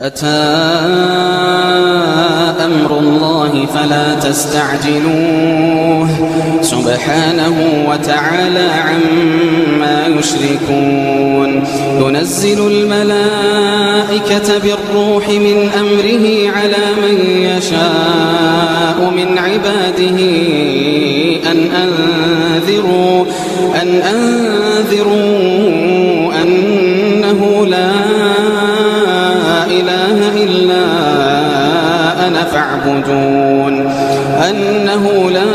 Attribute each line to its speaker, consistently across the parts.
Speaker 1: أتى أمر الله فلا تستعجلوه سبحانه وتعالى عما يشركون. ينزل الملائكة بالروح من أمره على من يشاء من عباده أن أنذروا أنه لا إله إلا أنا فاعبدون أنه لا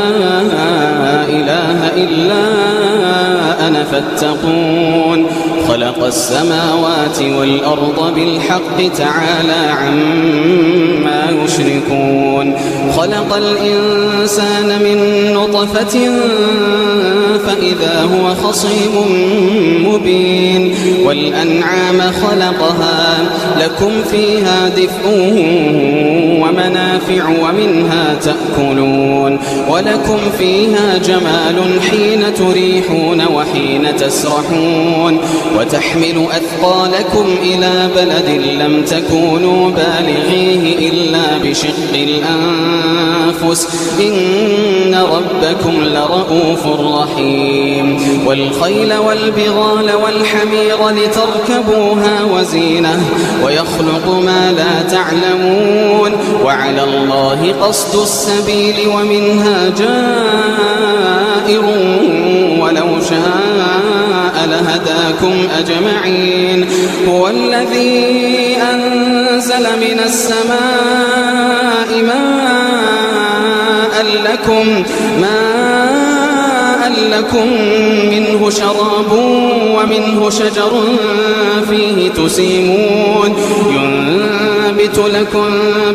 Speaker 1: إله إلا أنا فاتقون. خلق السماوات والأرض بالحق تعالى عما يشركون. خلق الإنسان من نطفة فإذا هو خصيم مبين. والأنعام خلقها لكم فيها دفء ومنافع ومنها تأكلون ولكم فيها جمال حين تريحون وحين تسرحون وتحمل أثقالكم إلى بلد لم تكونوا بالغيه إلا بشق الأنفس إن ربكم لرؤوف رحيم. والخيل والبغال والحمير لتركبوها وزينة ويخلق ما لا تعلمون وعلى الله قصد السبيل ومنها جائر ولو شاء لهداكم أجمعين. هو الذي أنزل من السماء ماء لكم منه شراب ومنه شجر فيه تسيمون. ينبت لكم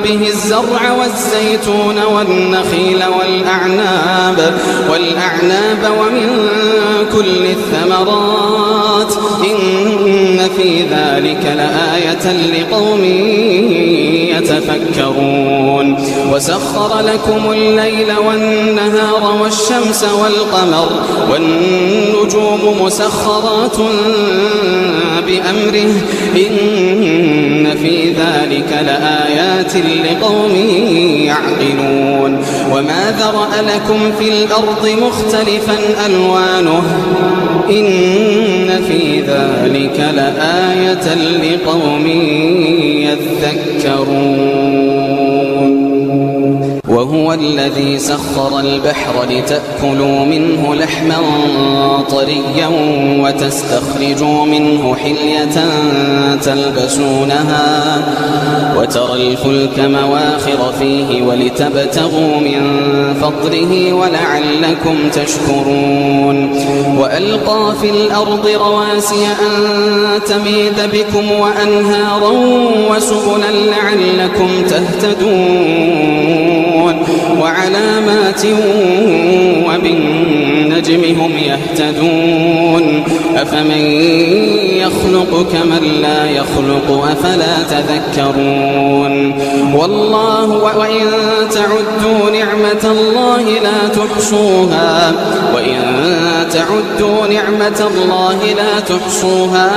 Speaker 1: به الزرع والزيتون والنخيل والأعناب ومن كل الثمرات إن في ذلك لآية لقوم يتفكرون. وسخر لكم الليل والنهار والشمس والقمر والنجوم مسخرات بأمره إن في ذلك لآيات لقوم يعقلون. وما ذرأ لكم في الأرض مختلفا ألوانه إن في ذلك لآية لقوم يذكرون. وهو الذي سخر البحر لتأكلوا منه لحما طريا وتستخرجوا منه حلية تلبسونها وترى الفلك مواخر فيه ولتبتغوا من فضله ولعلكم تشكرون. وألقى في الأرض رواسي أن تميد بكم وأنهارا وسبلا لعلكم تهتدون. وعلامات وبالنجم هم يهتدون. أفمن يخلق كمن لا يخلق أفلا تذكرون. والله وإن تعدوا نعمة الله لا تحصوها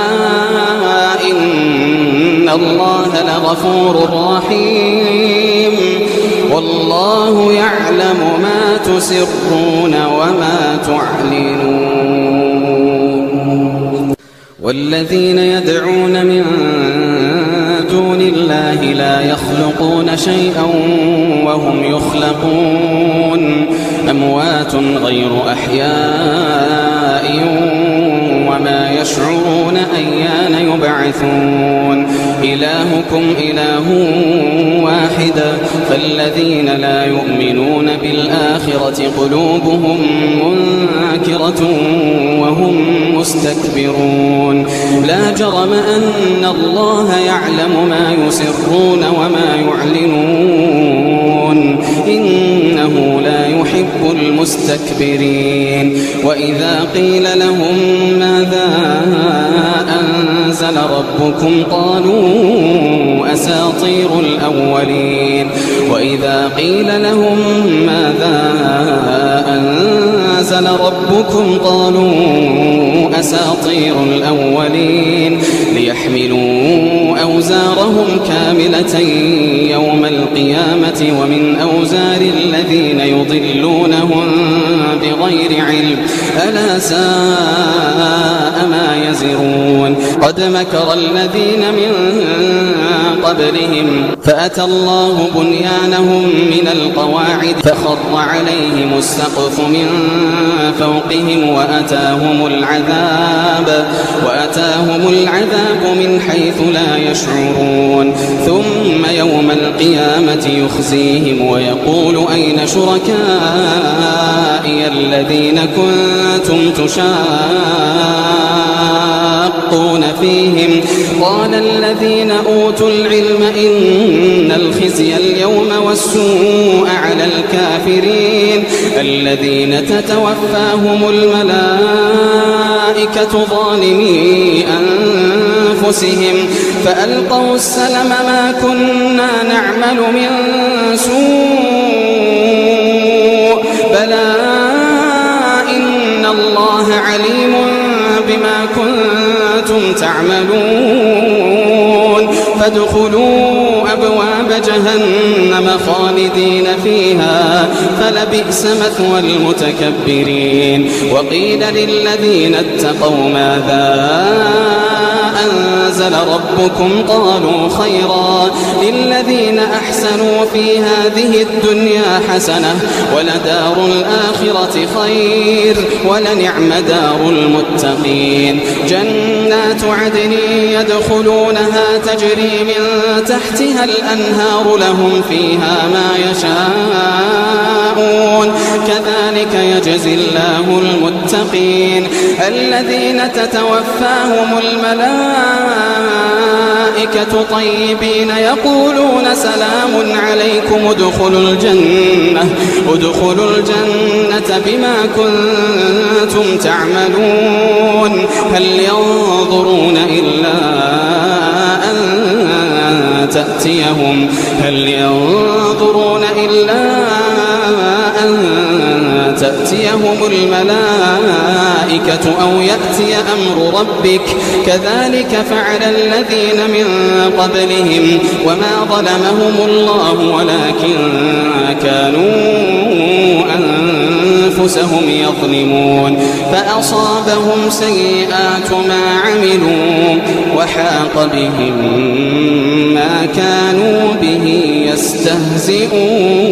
Speaker 1: إن الله لغفور رحيم. والله يعلم ما تسرون وما تعلنون. والذين يدعون من دون الله لا يخلقون شيئا وهم يخلقون. أموات غير أحياء وما يشعرون أيان يبعثون. إلهكم إله واحد فالذين لا يؤمنون بالآخرة قلوبهم منكرة وهم مستكبرون. لا جرم أن الله يعلم ما يسرون وما يعلنون إنه لا يحب المستكبرين. وإذا قيل لهم ماذا أنزل ربكم قالوا أساطير الأولين. وإذا قيل لهم ماذا أنزل ربكم قالوا أساطير الأولين. ليحملوا أوزارهم كاملة يوم القيامة ومن أوزار الذين يضلونهم بغير علم ألا ساء ما يزرون قد مكر الذين من قبلهم فأتى الله بنيانهم من القواعد فخر عليهم السقف من فوقهم وأتاهم العذاب من حيث لا يشعرون ثم يوم القيامة يخزيهم ويقول أين شركائي الذين كنتم تشاقون فيهم قال الذين أوتوا العلم إن الخزي اليوم والسوء على الكافرين الذين تتوفاهم الملائكة ظالمي أنفسهم فألقوا السلم ما كنا نعمل من سوء بلى إن الله عليم بما كنتم تعملون فادخلوا أبواب جهنم خالدين فيها فلبئس مثوى المتكبرين وقيل للذين اتقوا ماذا أنزل ربكم قالوا خيرا للذين أحسنوا في هذه الدنيا حسنة ولدار الآخرة خير ولنعم دار المتقين جنات عدن يدخلونها تجري من تحتها الأنهار لهم فيها ما يشاءون كذلك يجزي الله المتقين الذين تتوفاهم الملائكة طيبين يقولون سلام عليكم ادخلوا الجنة بما كنتم تعملون هل ينظرون إلا أن تأتيهم الملائكة أو يأتي أمر ربك كذلك فعل الذين من قبلهم وما ظلمهم الله ولكن كانوا أنفسهم يظلمون فأصابهم سيئات ما عملوا وحاق بهم ما كانوا به يستهزئون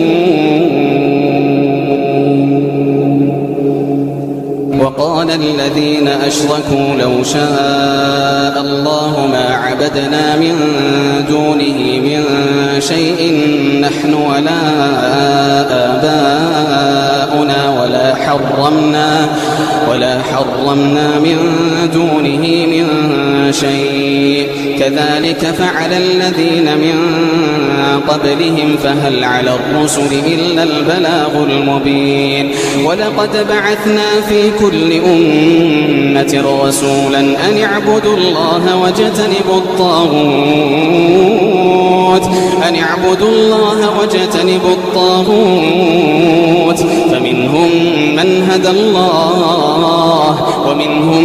Speaker 1: وقال الذين أشركوا لو شاء الله ما عبدنا من دونه من شيء نحن ولا آباؤنا ولا حرمنا من دونه من شيء كذلك فعل الذين من قبلهم فهل على الرسل إلا البلاغ المبين ولقد بعثنا في كل أمة رسولا أن اعبدوا الله واجتنبوا الطاغوت فمنهم من هدى الله ومنهم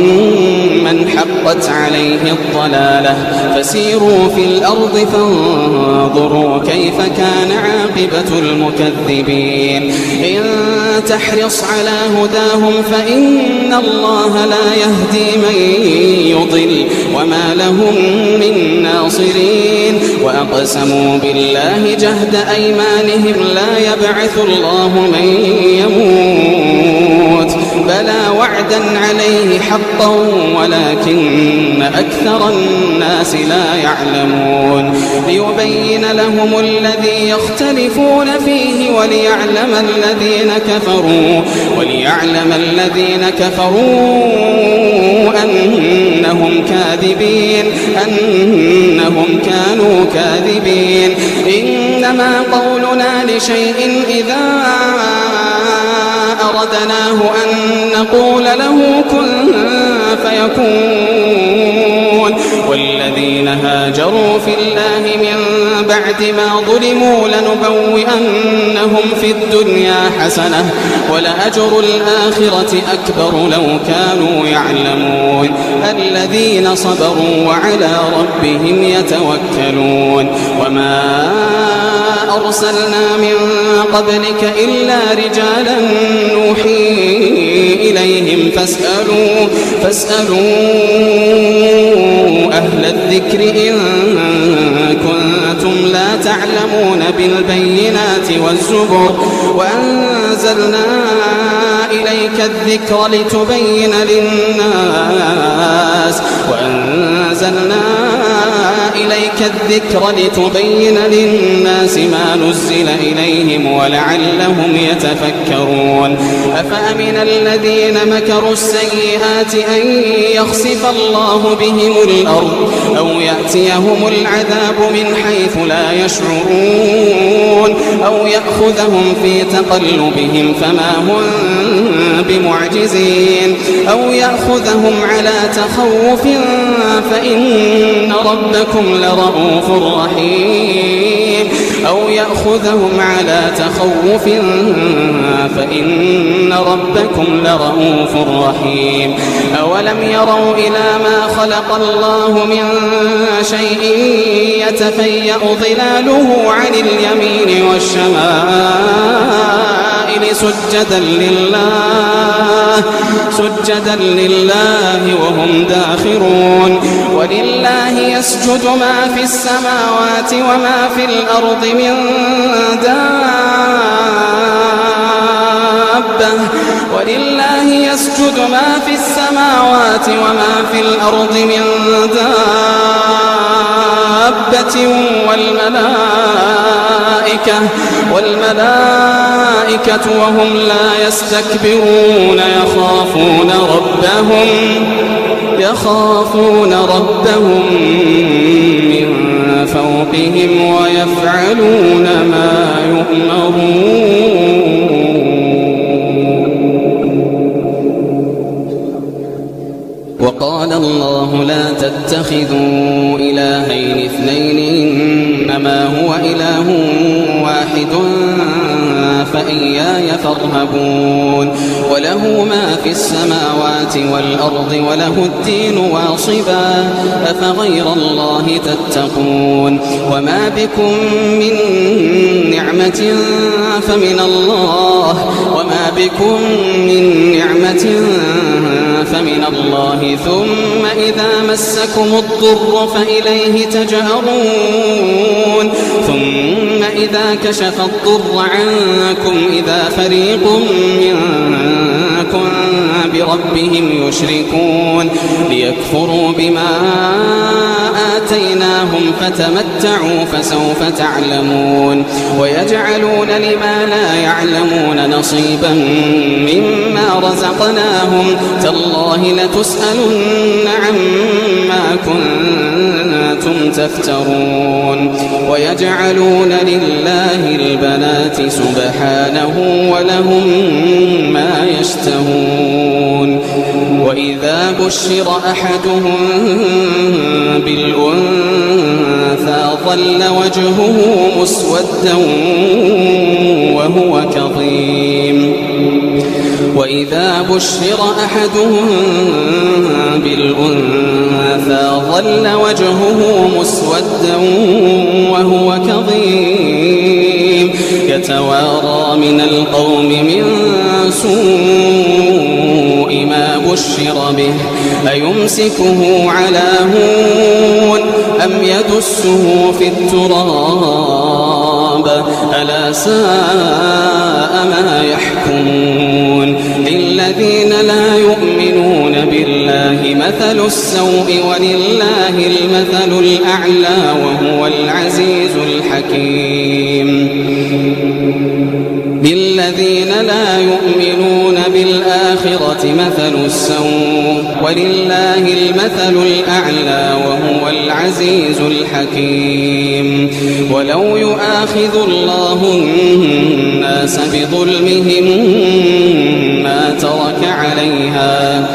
Speaker 1: من حقت عليه الضلالة فسيروا في الأرض فانظروا كيف كان عاقبة المكذبين إن تحرص على هداهم فإن الله لا يهدي من يضل وما لهم من ناصرين وأقسموا بالله جهد أيمانهم لا يبعث الله من يموت بلى وعدا عليه حقا ولكن أكثر الناس لا يعلمون ليبين لهم الذي يختلفون فيه وليعلم الذين كفروا أنهم كانوا كاذبين إنما قولنا لشيء إذا أردناه أن نقول له كن فيكون والذين هاجروا في الله من بعد ما ظلموا لنبوئنهم في الدنيا حسنة ولأجر الآخرة أكبر لو كانوا يعلمون الذين صبروا وعلى ربهم يتوكلون وما أرسلنا من قبلك إلا رجالا نوحي إليهم فاسألوا أهل الذكر إن كنتم لا تعلمون بالبينات والزبر وأنزلنا إليك الذكر لتبين للناس ما نزل إليهم ولعلهم يتفكرون أفأمن الذين مكروا السيئات أن يخسف الله بهم الأرض أو يأتيهم العذاب من حيث لا يشعرون أو يأخذهم في تقلبهم فما هم بمعجزين أو يأخذهم على تخوف فإن ربكم لرؤوف رحيم أو يأخذهم على تخوف فإن ربكم لرؤوف رحيم أولم يروا إلى ما خلق الله من شيء يتفيأ ظلاله عن اليمين والشمائل سجدا لله وهم داخرون ولله يسجد ما في السماوات وما في الأرض من دابة ولله يسجد ما في السماوات وما في الأرض من دابة والملائكة وهم لا يستكبرون يخافون ربهم من فوقهم ويفعلون ما يؤمرون وقال الله لا تتخذوا إلهين اثنين إنما هو إله واحد فإياي فارهبون وله ما في السماوات والأرض وله الدين واصبا أفغير الله تتقون وما بكم من نعمة فمن الله ثم إذا مسكم الضر فإليه تجأرون ثم إذا كشف الضر عنكم إذا فريق منكم بربهم يشركون ليكفروا بما آتيناهم فتمتعوا فسوف تعلمون ويجعلون لما لا يعلمون نصيبا مما رزقناهم تالله لتسألن عما كنتم تفترون ويجعلون لله البنات سبحانه ولهم ما يشتهون وإذا بشر أحدهم بالأنثى ظل وجهه مسودا وهو كظيم وإذا بشر أحدهم بالأنثى ظل وجهه مسودا وهو كظيم يتوارى من القوم من سوء ما بشر به أيمسكه على هون أم يدسه في التراب ألا ساء ما يحكمون للذين لا يؤمنون بالله مثل السوء ولله المثل الأعلى وهو العزيز الحكيم للذين لا يؤمنون بالآخرة مثل السوء ولله المثل الأعلى وهو العزيز الحكيم ولو يؤاخذ الله الناس بظلمهم ما ترك عليها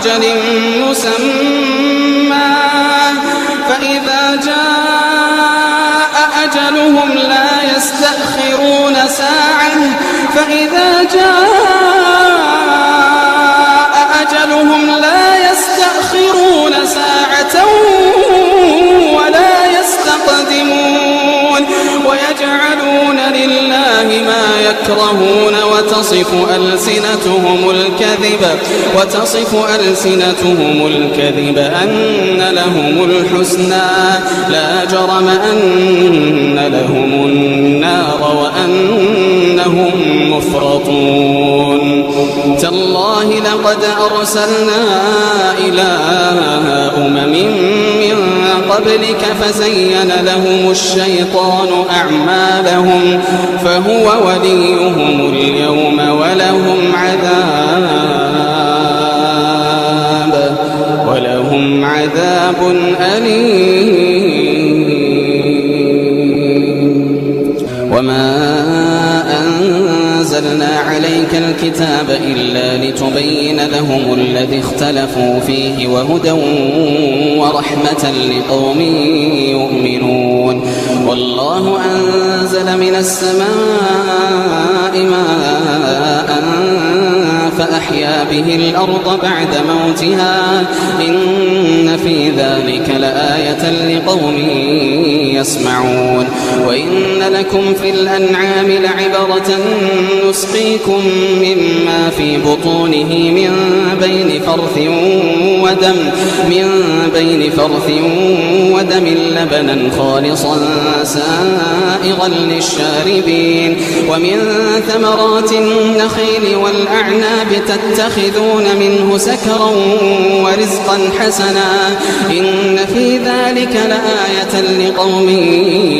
Speaker 1: أجل مسمى فإذا جاء أجلهم لا يستأخرون ساعة فإذا جاء أجلهم لا يستأخرون ساعة ولا يستقدمون ويجعلون لله ما يكرهون وتصف ألسنتهم الكذب أن لهم الحسنى لا جرم أن لهم النار وأنهم مفرطون تالله لقد أرسلنا إلى أمم من قبلك فزين لهم الشيطان أعمالهم فهو وليهم اليوم ولهم عذاب أليم وما أنزلنا عليك الكتاب إلا لتبين لهم الذي اختلفوا فيه وهدى ورحمة لقوم يؤمنون والله أنزل من السماء ماء فأحيا به الأرض بعد موتها إن في ذلك لآية لقوم يسمعون وإن لكم في الأنعام لعبرة نسقيكم مما في بطونه من بين فرث ودم لبنا خالصا سائغا للشاربين ومن ثمرات النخيل والأعناب تتخذون منه سكرا ورزقا حسنا إن في ذلك لآية لقوم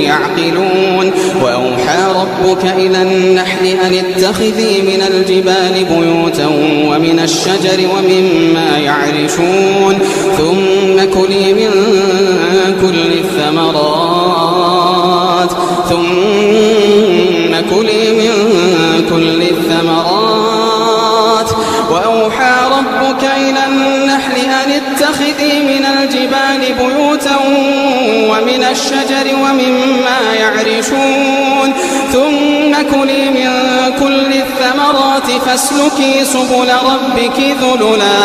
Speaker 1: يعقلون وأوحى ربك إلى النحل أن اتخذي من الجبال بيوتا ومن الشجر ومما يعرشون ثم كلي من كل الثمرات وأوحى ربك إلى النحل أن اتخذي من الجبال بيوتا ومن الشجر ومما يعرشون ثم كلي من كل الثمرات فاسلكي سبل ربك ذللا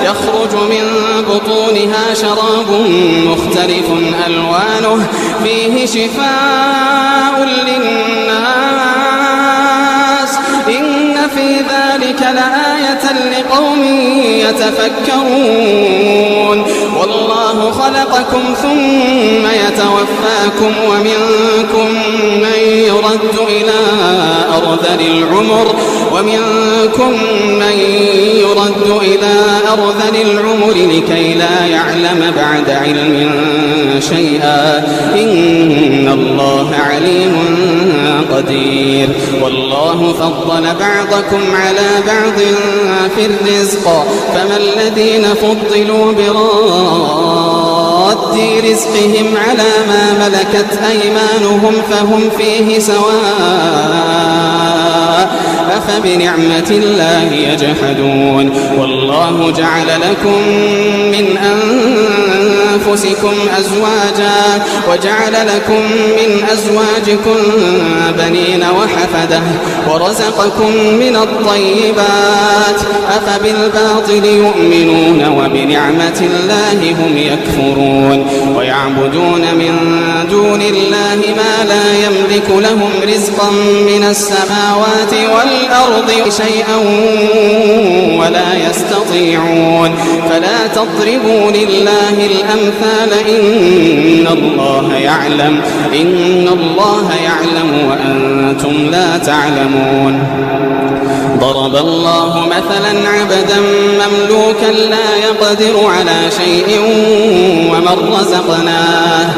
Speaker 1: يخرج من بطونها شراب مختلف ألوانه فيه شفاء للناس إن في ذلك لآية لقوم يتفكرون والله خلقكم ثم يتوفاكم ومنكم من يرد إلى أرذل العمر لكي لا يعلم بعد علم شيئا إن الله عليم قدير والله فضل بعضكم على بعض في الرزق فما الذين فضلوا براد رزقهم على ما ملكت أيمانهم فهم فيه سواء أفبنعمة الله يجحدون والله جعل لكم من أنفسكم أزواجا وجعل لكم من أزواجكم بنين وحفدة ورزقكم من الطيبات أفبالباطل يؤمنون وبنعمة الله هم يكفرون ويعبدون من دون الله ما لا يملك لهم رزقا من السماوات والأرض شيئا ولا يستطيعون فلا تضربوا لله الأمثال إن الله يعلم وأنتم لا تعلمون ضرب الله مثلا عبدا مملوكا لا يقدر على شيء ومن رزقناه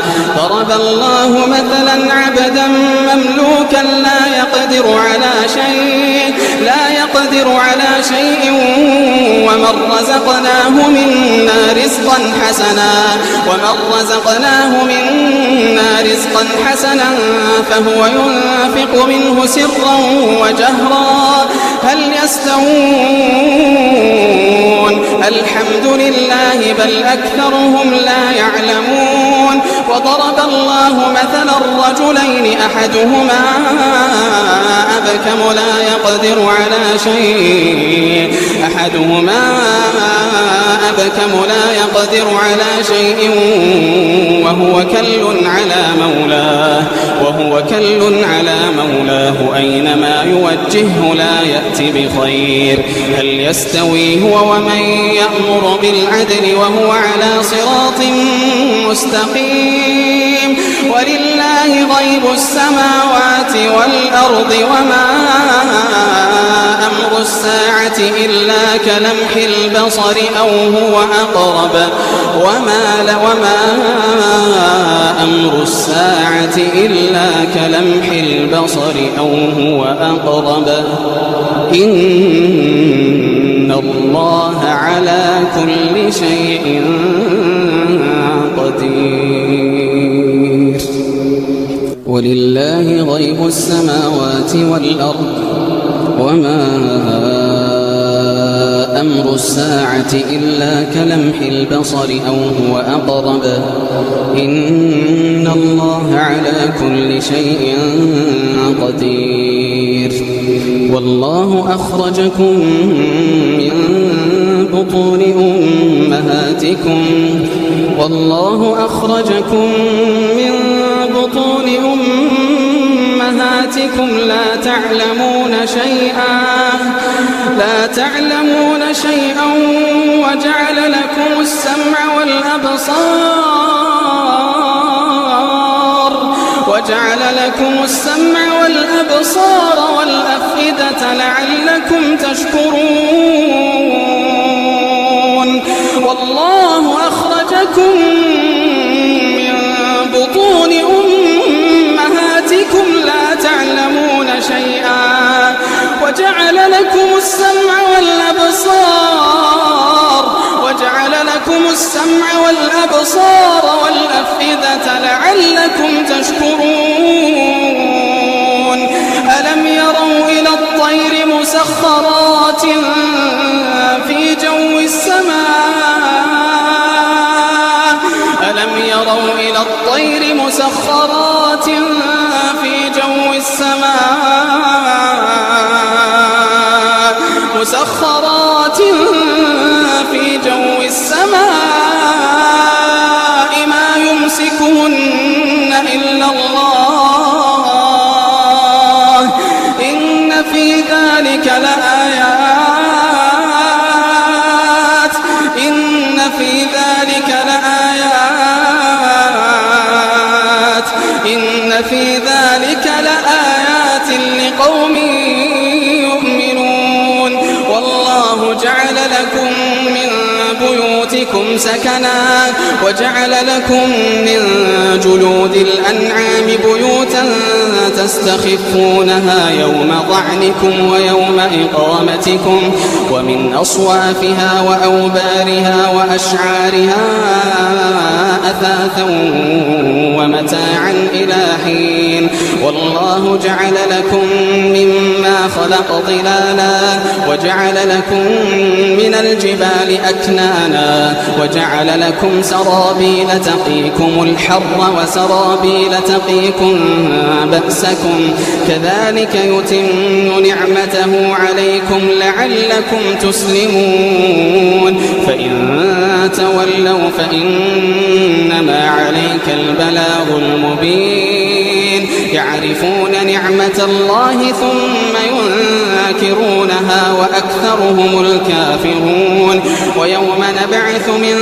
Speaker 1: ومن رزقناه منا رزقا رزقا حسنا فهو ينفق منه سرا وجهرا هل يستوون الحمد لله بل أكثرهم لا يعلمون وضرب الله مثلا الرجلين أحدهما أبكم لا يقدر على شيء وهو كل على مولاه أينما يوجهه لا يأتي بخير هل يستوي هو ومن يأمر بالعدل وهو على صراط مستقيم ولله غيب السماوات والأرض وما أمر الساعة إلا كلمح البصر أو هو أقرب وما أمر الساعة إلا كلمح البصر أو هو أقرب إن الله على كل شيء قدير ولله غيب السماوات والأرض وما أمر الساعة إلا كلمح البصر أو هو أقرب إن الله على كل شيء قدير والله أخرجكم من بطون أمهاتكم لا تعلمون شيئا وجعل لكم السمع والأبصار والأفئدة لعلكم تشكرون والله أخرجكم من بطون أمهاتكم لا تعلمون شيئا وجعل لكم السمع والأبصار والأفئدة لعلكم تشكرون ألم يروا إلى الطير مسخرات في جو السماء ما يمسكهن إلا الله إن في ذلك لآيات لقوم يؤمنون والله جعل لكم من بيوتكم سكنا وجعل لكم من جلود الأنعام بيوتا تستخفونها يوم ظعنكم ويوم إقامتكم ومن أصوافها وأوبارها وأشعارها أثاثا ومتاعا إلى حين والله جعل لكم مما خلق ظلالا وجعل لكم من الجبال أكنانا وجعل لكم سرابيل تقيكم الحر وسرابيل تقيكم بأسكم كذلك يتم نعمته عليكم لعلكم تسلمون فإن تولوا فإنما عليك البلاغ المبين يعرفون نعمة الله ثم ينكرونها وأكثرهم الكافرون ويوم نبعث من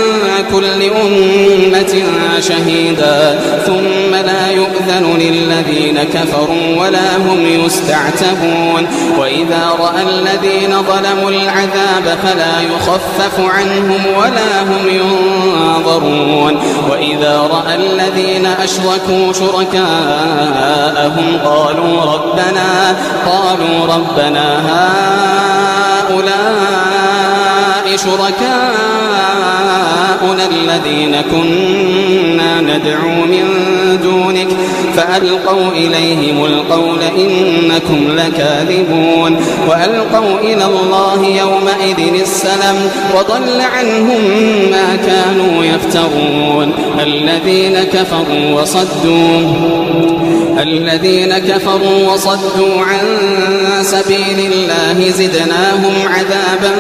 Speaker 1: كل أمة شهيدا ثم لا يؤذن للذين كفروا ولا هم يستعتبون وإذا رأى الذين ظلموا العذاب فلا يخفف عنهم ولا هم ينظرون وإذا رأى الذين أشركوا شركاءهم قالوا ربنا هؤلاء شركاؤنا الذين كنا ندعو من دون دونك فألقوا إليهم القول إنكم لكاذبون وألقوا إلى الله يومئذ السلام وضل عنهم ما كانوا يفترون. الذين كفروا وصدوا عن سبيل الله زدناهم عذابا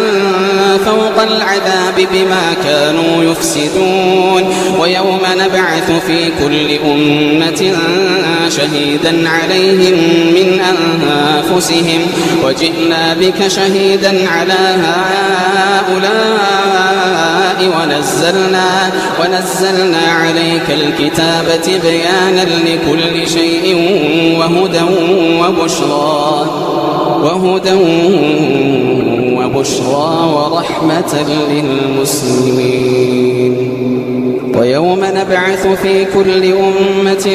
Speaker 1: فوق العذاب بما كانوا يفسدون. ويوم نبعث في كل أمة شهيدا عليهم من أنفسهم وجئنا بك شهيدا على هؤلاء ونزلنا عليك الكتاب بيانا لكل شيء وهدى وبشرى ورحمة للمسلمين. ويوم نبعث في كل أمة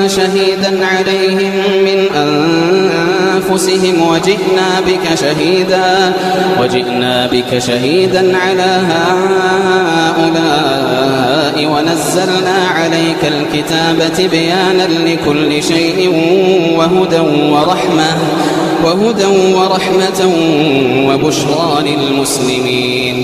Speaker 1: شهيدا عليهم من أنفسهم وجئنا بك شهيدا على هؤلاء ونزلنا عليك الكتاب بيانا لكل شيء وهدى ورحمة وبشرى للمسلمين.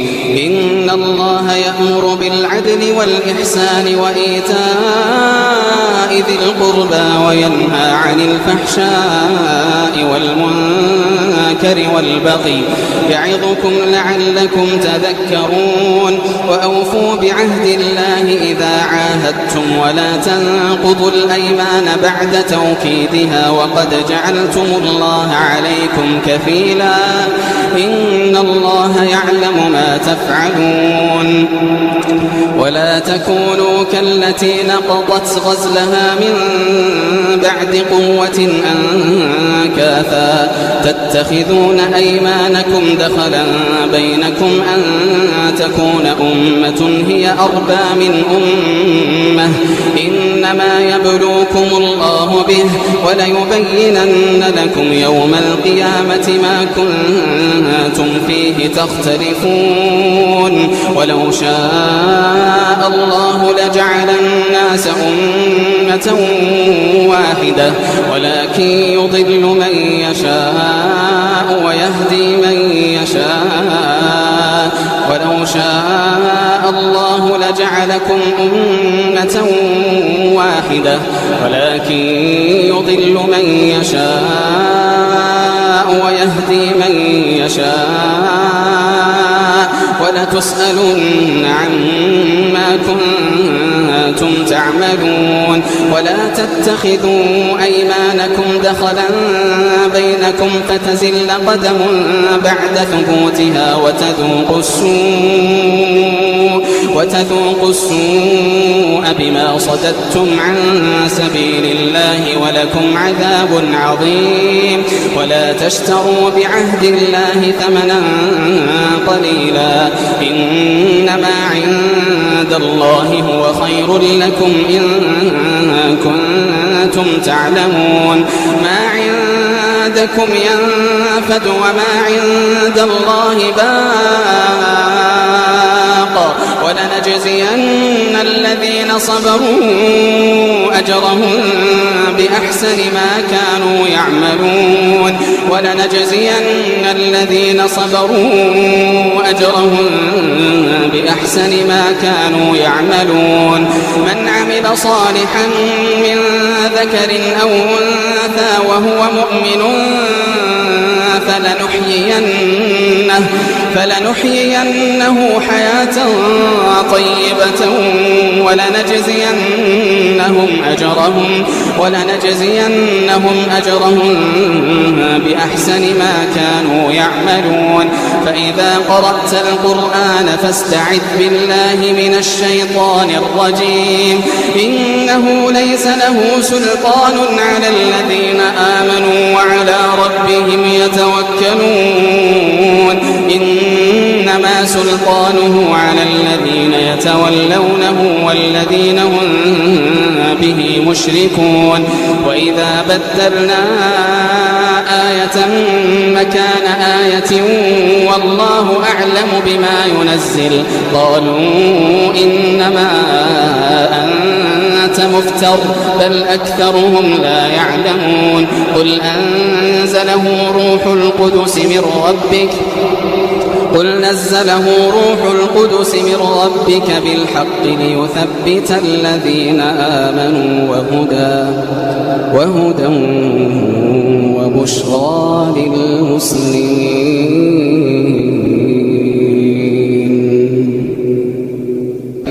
Speaker 1: إن الله يأمر بالعدل والإحسان وإيتاء ذي القربى وينهى عن الفحشاء والمنكر والبغي يعظكم لعلكم تذكرون. وأوفوا بعهد الله إذا عاهدتم ولا تنقضوا الأيمان بعد توكيدها وقد جعلتم الله عليكم كفيلا إن الله يعلم ما تفعلون. ولا تكونوا كالتي نقضت غزلها من بعد قوة أنكاثا تتخذون أيمانكم دخلا بينكم أن تكون أمة هي أربى من أمة إنما يبلوكم الله به وليبينن لكم يوم القيامة ما كنتم فيه تختلفون. ولو شاء الله لجعل الناس أمة واحدة ولكن يضل من يشاء ويهدي من يشاء. ولو شاء الله لجعلكم أمة واحدة ولكن يضل من يشاء ويهدي من يشاء ولتسألن عما كنتم تعملون. ولا تتخذوا أيمانكم دخلا بينكم فتزل قدم بعد ثبوتها وتذوقوا السوء بما صددتم عن سبيل الله ولكم عذاب عظيم. ولا تشتروا بعهد الله ثمنا قليلا إنما عند الله هو خير لكم إن كنتم تعلمون. ما عندكم ينفد وما عند الله باق ولنجزين الذين صبروا أجرهم بأحسن ما كانوا يعملون. ولنجزين الذين صبروا أجرهم بأحسن ما كانوا يعملون. من عمل صالحا من ذكر أو أنثى وهو مؤمن فلنحيينه حياة طيبة ولنجزينهم أجرهم بأحسن ما كانوا يعملون. فإذا قرأت القرآن فاستعذ بالله من الشيطان الرجيم إنه ليس له سلطان على الذين آمنوا وعلى ربهم يتوكلون. إنما سلطانه على الذين يتولونه والذين هم به مشركون. وإذا بدلنا آية مكان آية والله أعلم بما ينزل قالوا إنما أنت
Speaker 2: مفتر بل أكثرهم لا يعلمون قل أنزله روح القدس من ربك قل نزله روح القدس من ربك بالحق ليثبت الذين آمنوا وهدى وبشرى للمسلمين.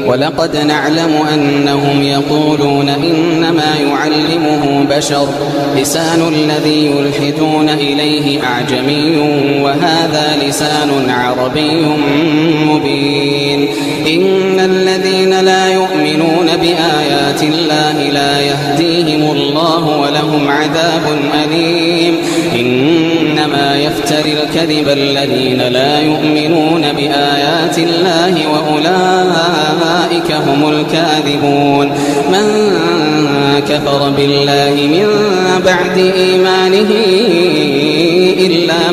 Speaker 2: ولقد نعلم أنهم يقولون إنما يعلمه بشر لسان الذي يلحدون إليه أعجمي وهذا لسان عربي مبين. إن الذين لا يؤمنون بآيات الله لا يهديهم الله ولهم عذاب أليم. إنما يفتري الكذب الذين لا يؤمنون بآيات الله وأولئك هم الكاذبون. من كفر بالله من بعد إيمانه إلا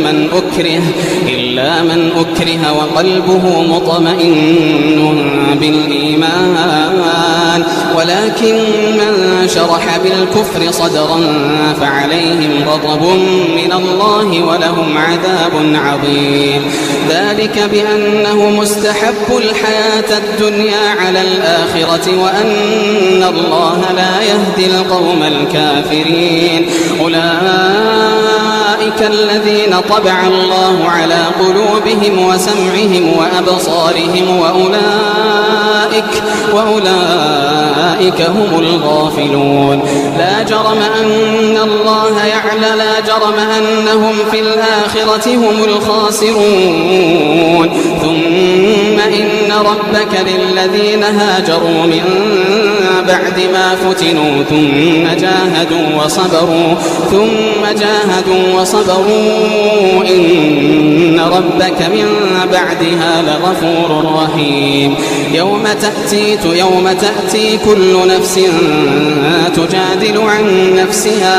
Speaker 2: من أكره وقلبه مطمئن بالإيمان ولكن من شرح بالكفر صدرا فعليهم غضب من الله ولهم عذاب عظيم. ذلك بأنه مستحب الحياة الدنيا على الآخرة وأن الله لا يهدي القوم الكافرين. أولئك الذين طبع الله على قلوبهم وسمعهم وأبصارهم وأولئك هم الغافلون. لا جرم أنهم في الآخرة هم الخاسرون. ثم إن ربك للذين هاجروا من بعد ما فتنوا ثم جاهدوا وصبروا إن ربك من بعدها لغفور رحيم. يوم تأتي كل نفس تجادل عن نفسها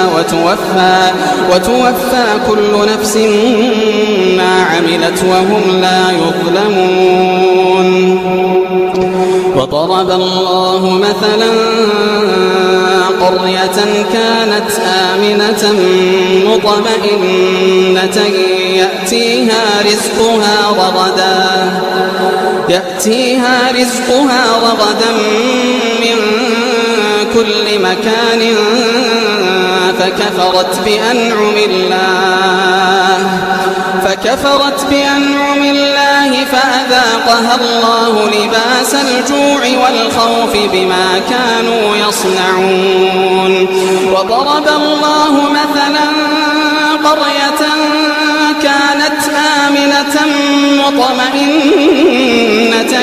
Speaker 2: وتوفى كل نفس ما عملت وهم لا يظلمون. وضرب الله مثلا قرية كانت آمنة مطمئنة يأتيها رزقها رغدا من كل مكان فكفرت بأنعم الله فأذاقها الله لباس الجوع والخوف بما كانوا يصنعون. وضرب الله مثلا قرية كانت آمنة مطمئنة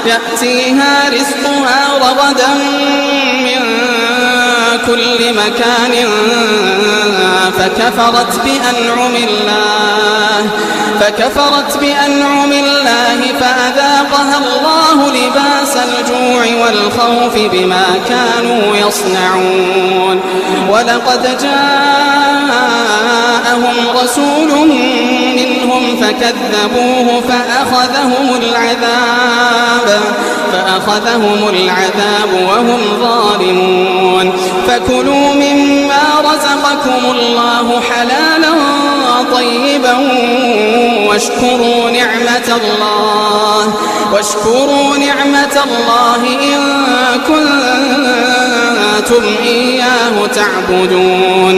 Speaker 2: يأتيها رزقها رغدا من كل مكان فكفرت بأنعم الله فأذاقها الله لباس الجوع والخوف بما كانوا يصنعون. ولقد جاءهم رسول منهم فكذبوه فأخذهم العذاب وهم ظالمون. فكلوا مما رزقكم الله حلالا طيبا واشكروا نعمة الله إن كنتم إياه تعبدون.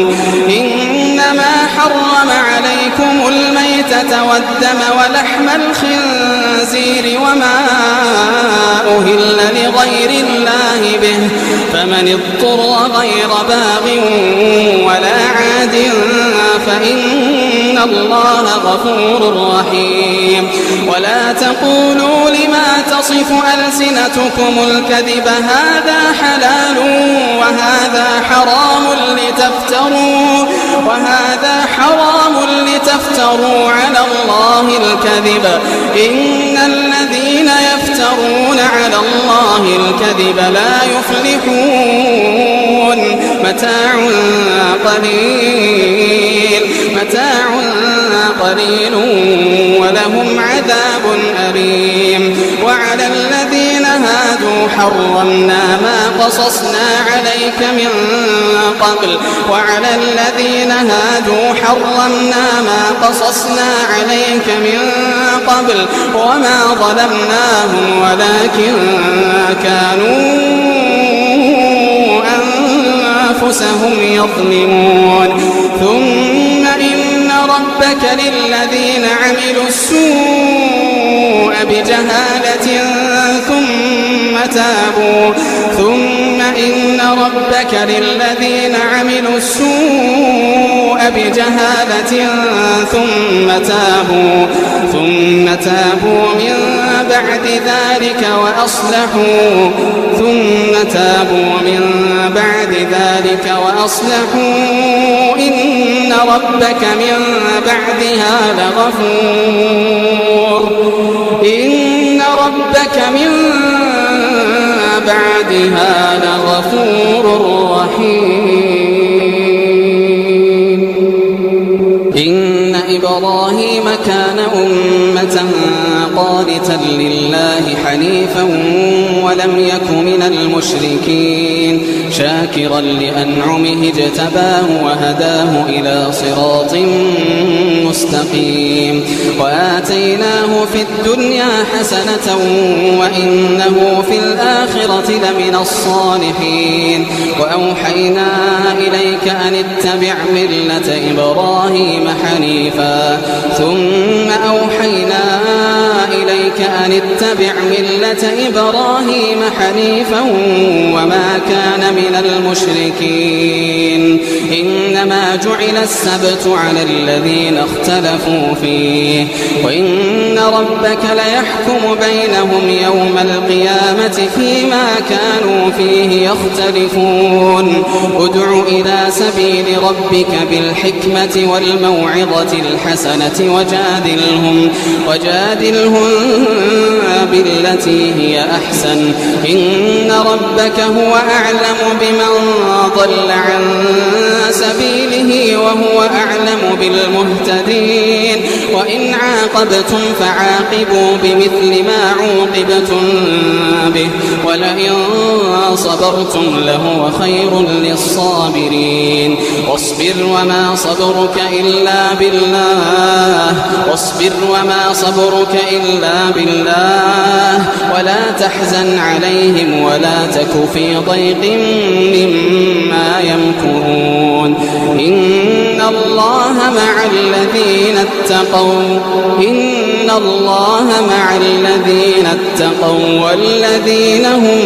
Speaker 2: إنما حرم عليكم الميتة والدم ولحم الخنزير وما أهل لغير الله به فمن اضطر غير باغ ولا عاد فإن الله غفور رحيم. ولا تقولوا لما تصف ألسنتكم الكذب هذا حلال وهذا حرام لتفتروا على الله الكذب. إن الذين يفترون على الله الكذب لا يفلحون. متاع قليل ولهم عذاب أليم. وعلى الذين حرمنا ما قصصنا عليك من قبل وعلى الذين هادوا حرمنا ما قصصنا عليك من قبل وما ظلمناهم ولكن كانوا أنفسهم يظلمون ثم إن ربك للذين عملوا السوء بجهالة ثم إن ربك للذين عملوا السوء بجهالة ثم تابوا من بعد ذلك وأصلحوا إن ربك من بعدها لغفور رحيم إن إبراهيم كان أمة قانتا لله حنيفا ولم يك من المشركين شاكرا لأنعمه اجتباه وهداه إلى صراط مستقيم وآتيناه في الدنيا حسنة وإنه في الآخرة لمن الصالحين وأوحينا إليك أن اتبع ملة إبراهيم حنيفا ثم أوحينا إليك أن اتبع ملة إبراهيم حنيفا وما كان من المشركين إنما جعل السبت على الذين اختلفوا فيه وإن ربك ليحكم بينهم يوم القيامة فيما كانوا فيه يختلفون ادع إلى سبيل ربك بالحكمة والموعظة الحسنة وجادلهم بالتي هي أحسن إن ربك هو أعلم بمن ضل عن سبيله وهو أعلم بالمهتدين وإن عاقبتم فعاقبوا بمثل ما عوقبتم به ولئن صبرتم لهو خير للصابرين واصبر وما صبرك إلا بالله ولا تحزن عليهم ولا تك في ضيق مما يمكرون إن الله مع الذين اتقوا والذين هم